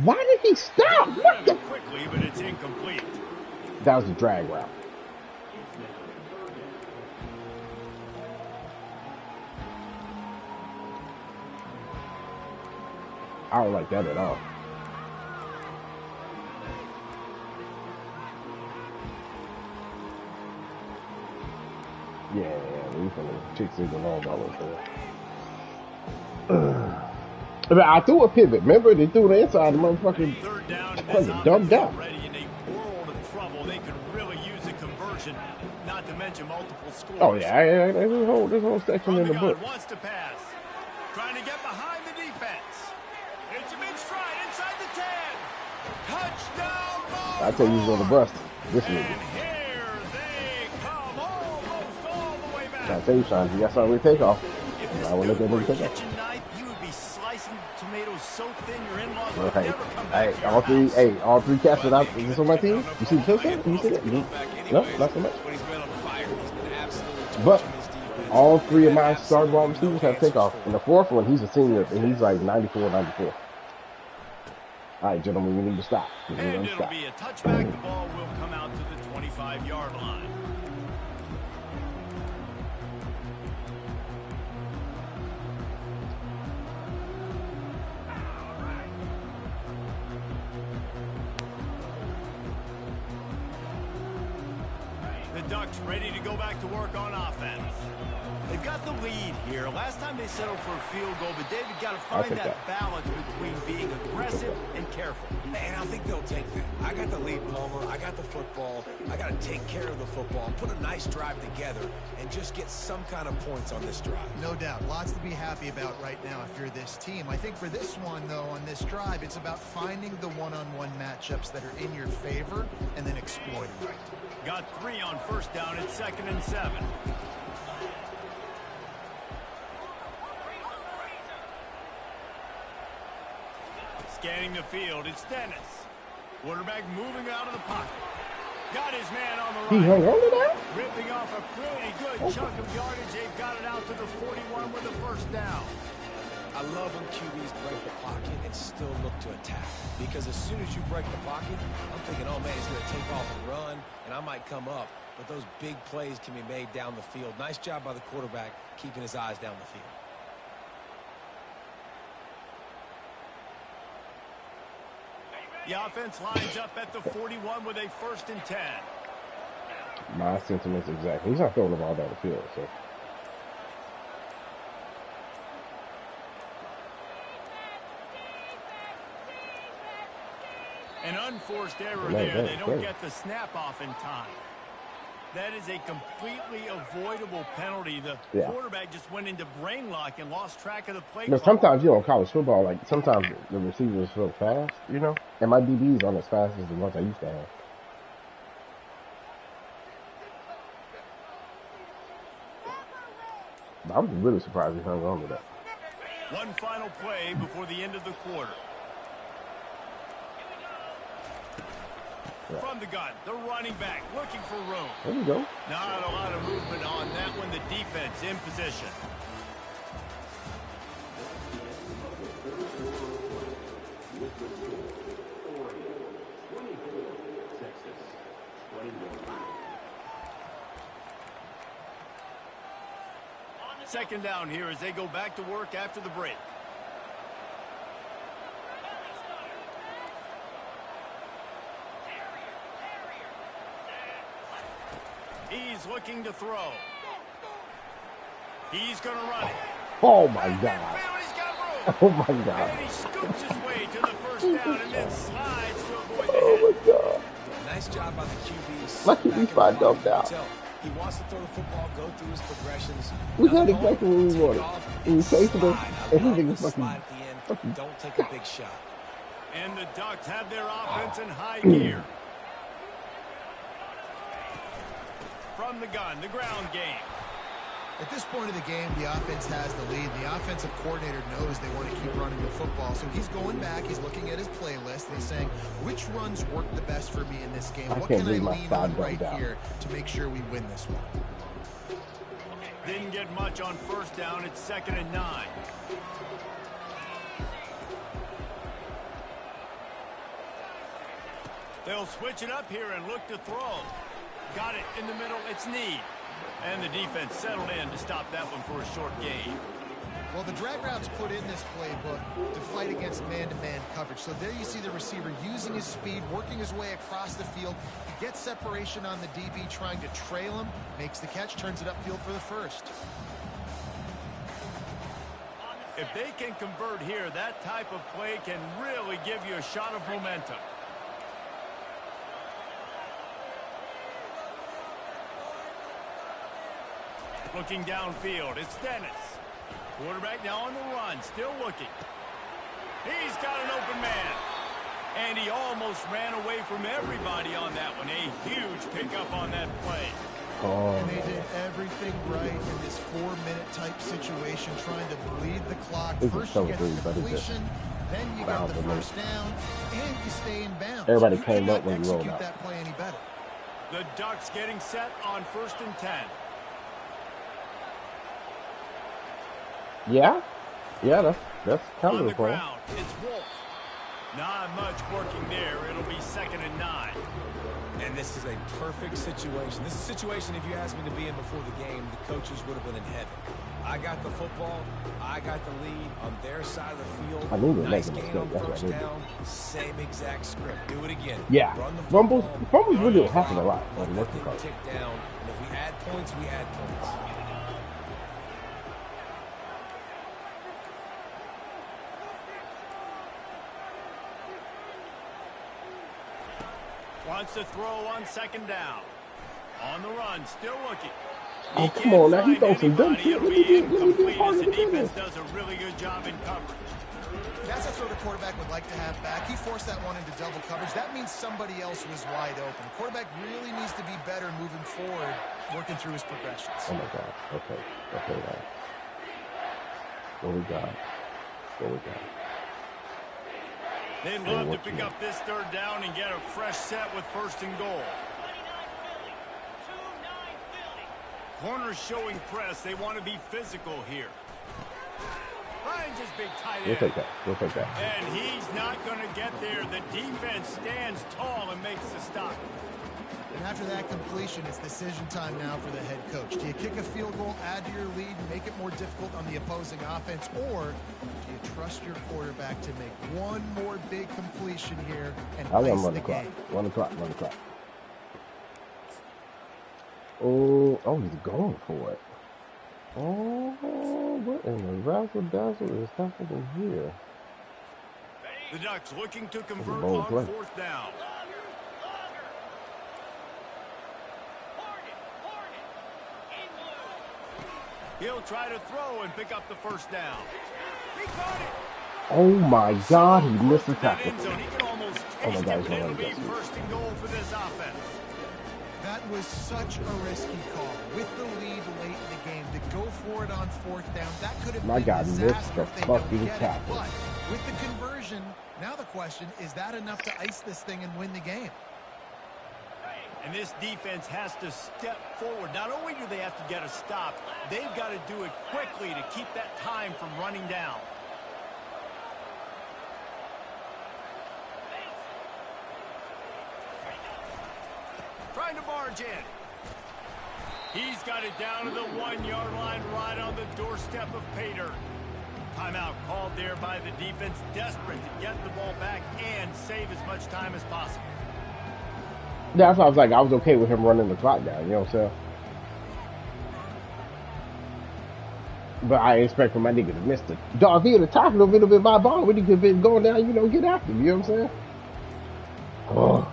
Why did he stop? What the? Quickly, but it's incomplete. That was the drag route. I don't like that at all. Yeah, we finna chicks in the long ball over. But I threw a pivot. Remember, they threw the inside. The motherfucking dumbed out. In a world of trouble, they could really use a conversion. Not to mention multiple scores. Oh yeah, this whole section in the book. Wants to pass, trying to get behind the defense. It's a mid stride inside the 10. Touchdown! I tell you, he's on the bust. This nigga. I tell you, Sean, you got something to take off. I will look at them take off. You would be slicing tomatoes so thin your in-laws would never come back. All three cats that is this on my team? You see the kill cam? You see that? No, not so much. But all 3 of my starting wide receivers have takeoff. And the 4th one, he's a senior, and he's like 94. All right, gentlemen, we need to stop. And it'll be a touchback. The ball will come out to the 25-yard line. Ducks ready to go back to work on offense. They've got the lead here. Last time they settled for a field goal, but David got to find that balance between being aggressive and careful. Man, I think they'll take that. I got the lead, Palmer. I got the football. I got to take care of the football, put a nice drive together, and just get some kind of points on this drive. No doubt. Lots to be happy about right now if you're this team. I think for this one, though, on this drive, it's about finding the one-on-one matchups that are in your favor and then exploiting them. Got 3 on first down. It's 2nd and 7. Scanning the field, it's Dennis. Quarterback moving out of the pocket. Got his man on the right. He hung on to that? Ripping off a pretty good chunk of yardage. They've got it out to the 41 with a first down. I love when QBs break the pocket and still look to attack. Because as soon as you break the pocket, I'm thinking, oh, man, he's going to take off and run, and I might come up. But those big plays can be made down the field. Nice job by the quarterback keeping his eyes down the field. The offense lines up at the 41 with a 1st and 10. My sentiments exactly. He's not throwing the ball down the field, so. An unforced error there. They don't get the snap off in time. That is a completely avoidable penalty. The quarterback just went into brain lock and lost track of the play. No, sometimes, you know, in college football, like, sometimes the receivers are so fast, you know, and my DBs aren't as fast as the ones I used to have. But I'm really surprised he hung on to that. One final play before the end of the quarter. Yeah. From the gun, the running back looking for room. There you go. Not a lot of movement on that one. The defense in position. Second down here as they go back to work after the break. He's looking to throw. He's going to run it. Oh, my God. Oh, my God. And he scoops his way to the first down and then slides to avoid the hit. Oh, my God. Nice job by the QB. My QB spot dumped out. He wants to throw the football, go through his progressions. We had exactly what we wanted. And we chased him, and he didn't fucking... Don't take a big shot. And the Ducks have their offense in high gear. From the gun, the ground game. At this point of the game, the offense has the lead. The offensive coordinator knows they want to keep running the football. So he's going back, he's looking at his playlist, and he's saying, which runs work the best for me in this game? What can I lean on right here to make sure we win this one? Didn't get much on first down. It's 2nd and 9. They'll switch it up here and look to throw. Got it in the middle. It's Need. And the defense settled in to stop that one for a short gain. Well, the drag routes put in this playbook to fight against man-to-man coverage. So there you see the receiver using his speed, working his way across the field. He gets separation on the DB, trying to trail him, makes the catch, turns it upfield for the first. If they can convert here, that type of play can really give you a shot of momentum. Looking downfield, it's Dennis. Quarterback now on the run, still looking. He's got an open man. And he almost ran away from everybody on that one. A huge pickup on that play. Oh. And they did everything right in this 4-minute type situation, trying to bleed the clock. First you get the completion, then you get the first down, and you stay in bounds. Everybody came up when you rolled out. That play any better. The Ducks getting set on 1st and 10. Yeah, that's kind of the point. It's Wolf. Not much working there. It'll be 2nd and 9. And this is a perfect situation. This is a situation, if you asked me to be in before the game, the coaches would have been in heaven. I got the football. I got the lead on their side of the field. I knew they were nice making gain on mistakes. first down. Same exact script. Do it again. Yeah. Run the Fumbles really don't happen a lot. Let them tick down. And if we add points, we add points. Wants to throw on 2nd down. On the run, still looking. Oh, come on, now he throws some dumb shit. It'll be incomplete as the defense does a really good job in coverage. That's a throw the quarterback would like to have back. He forced that one into double coverage. That means somebody else was wide open. The quarterback really needs to be better moving forward, working through his progressions. Oh, my God. Okay, now. What we got? They'd love to pick up this 3rd down and get a fresh set with 1st and goal. Corners showing press. They want to be physical here. Finds his big tight end. We'll take that. And he's not going to get there. The defense stands tall and makes the stop. And after that completion, it's decision time now for the head coach. Do you kick a field goal, add to your lead, and make it more difficult on the opposing offense, or do you trust your quarterback to make one more big completion here and ice the game? 1 o'clock. Oh, he's going for it. Oh, what in the razzle-dazzle is happening here? The Ducks looking to convert on 4th down. He'll try to throw and pick up the first down. He got it. Oh my God, he missed the tackle. Oh my God, it'll be first and goal for this offense. That was such a risky call. With the lead late in the game, to go for it on fourth down, that could have been a disaster if they don't get it. But with the conversion, now the question, is that enough to ice this thing and win the game? And this defense has to step forward. Not only do they have to get a stop, they've got to do it quickly to keep that time from running down. Trying to barge in. He's got it down to the 1-yard line right on the doorstep of Pater. Timeout called there by the defense, desperate to get the ball back and save as much time as possible. That's why I was like, I was okay with him running the clock down, you know what I'm saying? But I expect for my nigga to miss the dog. If he would have tackled a little bit my ball, we could have been going down, you know, get after him, you know what I'm saying? Oh.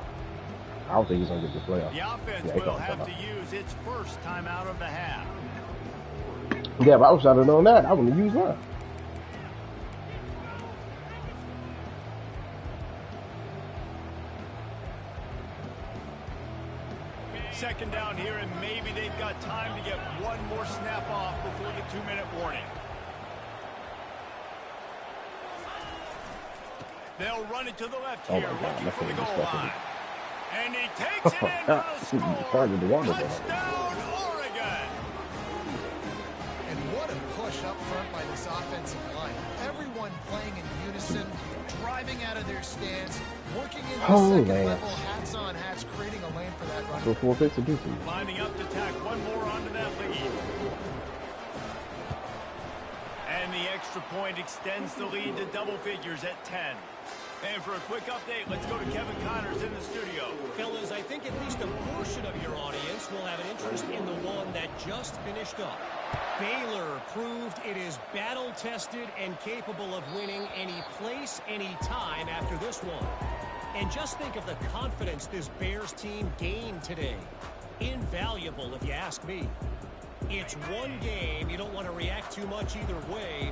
I don't think he's going to get the playoff. The offense will have to use its first timeout of the half. Yeah, but I wish I'd have known that. I wouldn't have used mine. Second down here, and maybe they've got time to get one more snap off before the 2-minute warning. They'll run it to the left here, looking for the goal line. And he takes it in for the score. Touchdown, Oregon. And what a push up front by this offensive line. Everyone playing in unison, driving out of their stance, working in the second level, hats on hats, creating a lane for that run. So 4 picks to do for you. Lining up to tack one more onto that lead. And the extra point extends the lead to double figures at 10. And for a quick update, let's go to Kevin Connors in the studio. Fellas, I think at least a portion of your audience will have an interest in the one that just finished up. Baylor proved it is battle-tested and capable of winning any place, any time after this one. And just think of the confidence this Bears team gained today. Invaluable, if you ask me. It's one game. You don't want to react too much either way.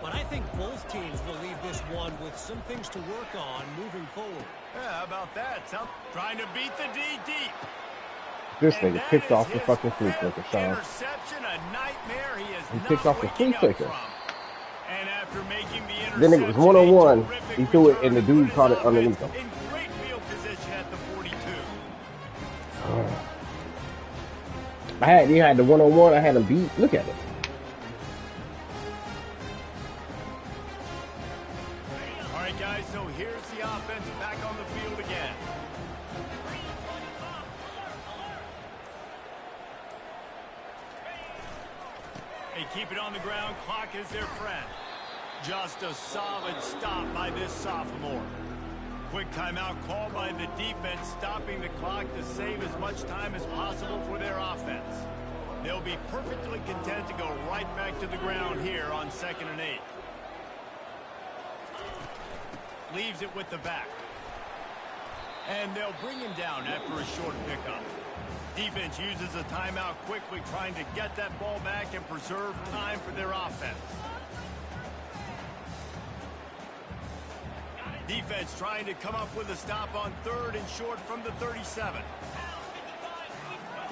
But I think both teams will leave this one with some things to work on moving forward. Yeah, how about that? Trying to beat the D deep. This nigga picked off the fucking flea flicker, Sean. Interception, a nightmare. He picked off the flea flicker. And after making the interception, then it was one-on-one. He threw it, and the dude caught it underneath him. In great field position at the 42. He had the one-on-one. I had him beat. Look at it. All right, guys, so here's the offense back on the field again. They keep it on the ground. Clock is their friend. Just a solid stop by this sophomore. Quick timeout called by the defense, stopping the clock to save as much time as possible for their offense. They'll be perfectly content to go right back to the ground here on 2nd and 8. Leaves it with the back. And they'll bring him down after a short pickup. Defense uses a timeout quickly, trying to get that ball back and preserve time for their offense. Defense trying to come up with a stop on 3rd and short from the 37.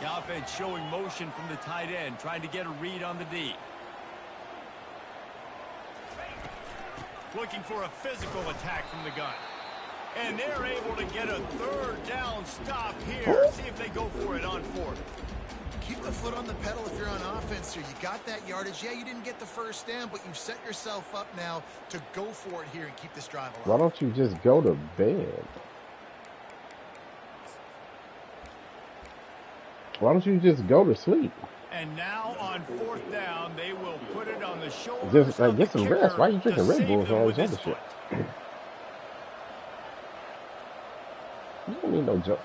The offense showing motion from the tight end, trying to get a read on the D. Looking for a physical attack from the gun. And they're able to get a 3rd down stop here. See if they go for it on 4th. Keep the foot on the pedal if you're on offense here. You got that yardage. Yeah, you didn't get the first down, but you've set yourself up now to go for it here and keep this drive alive. Why don't you just go to bed? Why don't you just go to sleep? And now on 4th down, they will put it on the shoulders. Just get some rest. Why are you drinking Red Bulls and all this other shit? You don't need no joke.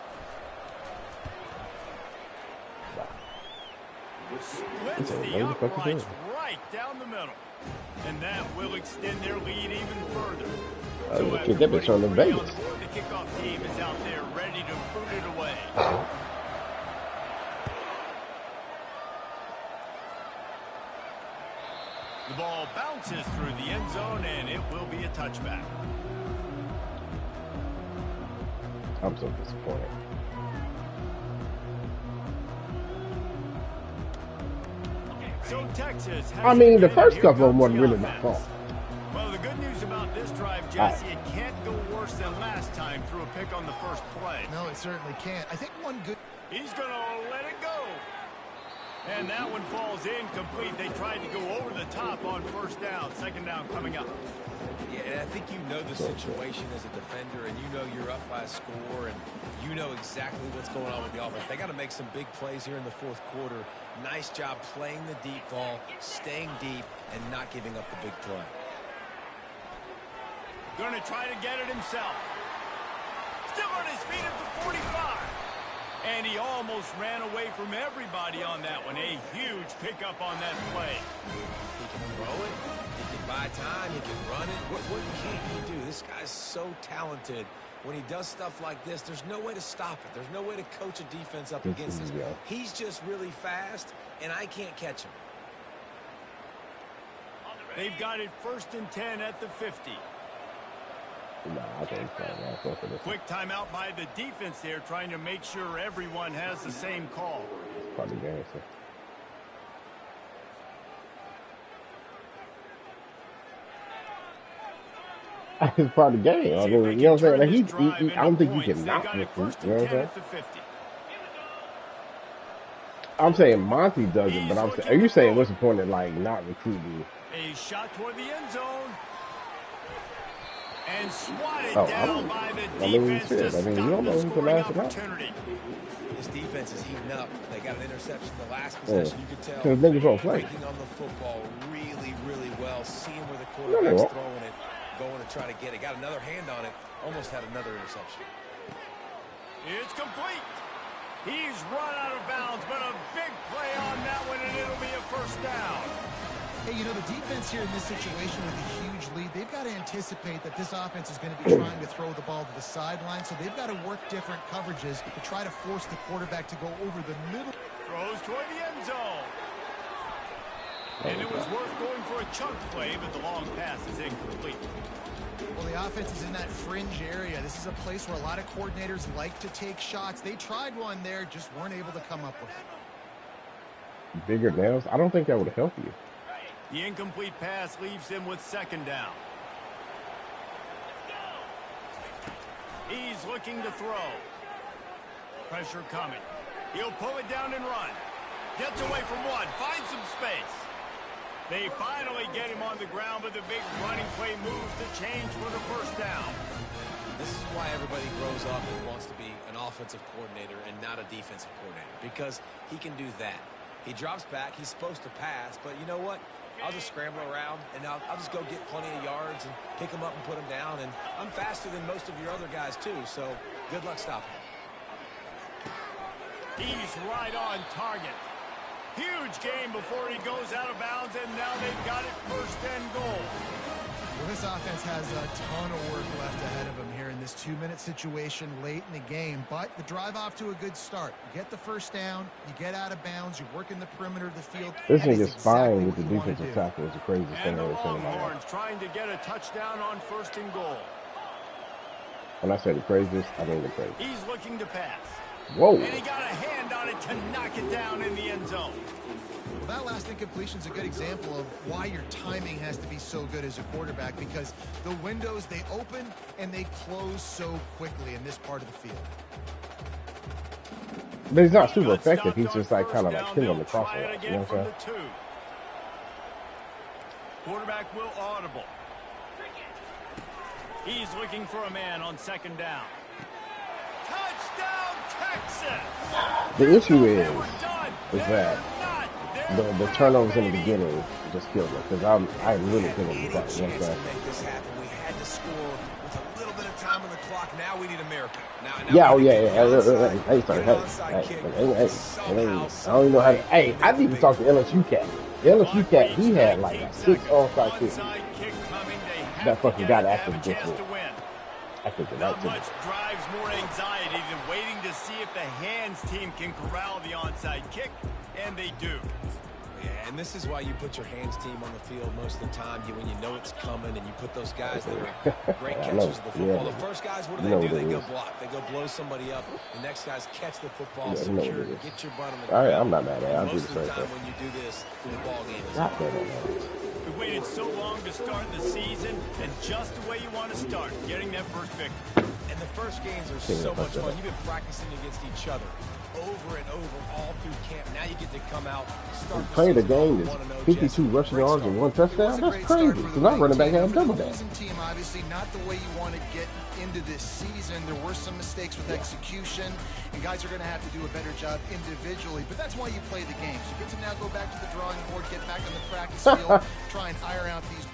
Splits the uprights right down the middle. And that will extend their lead even further. So kick that bitch on the Vegas. The kickoff team is out there ready to boot it away. The ball bounces through the end zone, and it will be a touchback. I'm so disappointed. So Texas has I mean, the first couple of them wasn't really my fault. Well, the good news about this drive, Jesse, it can't go worse than last time through a pick on the first play. No, it certainly can't. I think one good... He's going to let it go. And that one falls incomplete. They tried to go over the top on first down. Second down coming up. Yeah, and I think you know the situation as a defender, and you know you're up by a score, and you know exactly what's going on with the offense. They got to make some big plays here in the fourth quarter. Nice job playing the deep ball, staying deep, and not giving up the big play. Going to try to get it himself. Still on his feet at the 45. And he almost ran away from everybody on that one. A huge pickup on that play. He can throw it. He can buy time. He can run it. What can't he do? This guy's so talented. When he does stuff like this, there's no way to stop it. There's no way to coach a defense up against this. He's just really fast, and I can't catch him. They've got it 1st and 10 at the 50. Quick timeout by the defense there, trying to make sure everyone has the same call. Probably the answer. It's part of the game. I mean, you know what I'm saying? Like I don't think you can not recruit. You know what I'm saying? I'm saying Monty doesn't, but I'm saying, are you saying what's the point of like not recruiting? A shot toward the end zone. And swatted down by the defense to stop the scoring opportunity. This defense is heating up. They got an interception the last possession. You could tell breaking on the football really, really well. Seeing where the quarterback's throwing it, going to try to get it. Got another hand on it. Almost had another interception. It's complete. He's run out of bounds, but a big play on that one, and it'll be a first down. Hey, you know, the defense here in this situation with a huge lead, they've got to anticipate that this offense is going to be trying to throw the ball to the sideline, so they've got to work different coverages to try to force the quarterback to go over the middle. Throws toward the end zone. And it was worth going for a chunk play, but the long pass is incomplete. Well, the offense is in that fringe area. This is a place where a lot of coordinators like to take shots. They tried one there, just weren't able to come up with it. Bigger nails? I don't think that would help you. The incomplete pass leaves him with second down. He's looking to throw. Pressure coming. He'll pull it down and run. Gets away from one. Finds some space. They finally get him on the ground, but the big running play moves to change for the first down. This is why everybody grows up and wants to be an offensive coordinator and not a defensive coordinator, because he can do that. He drops back. He's supposed to pass, but you know what? I'll just scramble around, and I'll just go get plenty of yards and pick them up and put them down. And I'm faster than most of your other guys, too, so good luck stopping him. He's right on target. Huge game before he goes out of bounds, and now they've got it 1st and goal. Well, this offense has a ton of work left ahead of them here in this 2-minute situation late in the game, but the drive off to a good start. You get the first down, you get out of bounds, you work in the perimeter of the field. This nigga's fine with the defensive tackle. It's a crazy thing. And the Longhorns trying to get a touchdown on 1st and goal. When I say the craziest, I mean the craziest. He's looking to pass. Whoa. And he got a hand on it to knock it down in the end zone. Well, that last incompletion is a good example of why your timing has to be so good as a quarterback, because the windows, they open and they close so quickly in this part of the field. But he's not super effective. He's just like kind of like killing on the crossover. You know what I'm saying? Quarterback will audible. He's looking for a man on 2nd down. Touchdown, Texas! The issue is that the turnovers in the beginning just killed me, because I really couldn't do that. You know what I'm saying? We had to score with a little bit of time on the clock. Now we need a miracle. I don't even know how to. Hey, I didn't even talk to LSU Cat. The LSU Cat, he had like a 6 onside kicks. That fucking got after the distance. Not much drives more anxiety than waiting to see if the hands team can corral the onside kick, and they do. Yeah, and this is why you put your hands team on the field most of the time. When you know it's coming, and you put those guys that are great catchers of the football. The first guys, what do? They go block. They go blow somebody up. The next guys catch the football, secure, get your butt on the ground. I'm not mad at it. I'll do Most the of same the time thing. when you do this, the ball game is over. We waited so long to start the season, and just the way you want to start, getting that first victory. And the first games are so much fun. You've been practicing against each other over and over all through camp. Now you get to come out, start play the game is 52 rushing yards and 1 touchdown. That's crazy. Because I'm running back have double that. Team, obviously not the way you want to get into this season. There were some mistakes with execution, and guys are going to have to do a better job individually. But that's why you play the games. You get to now go back to the drawing board, get back on the practice field, try and iron out these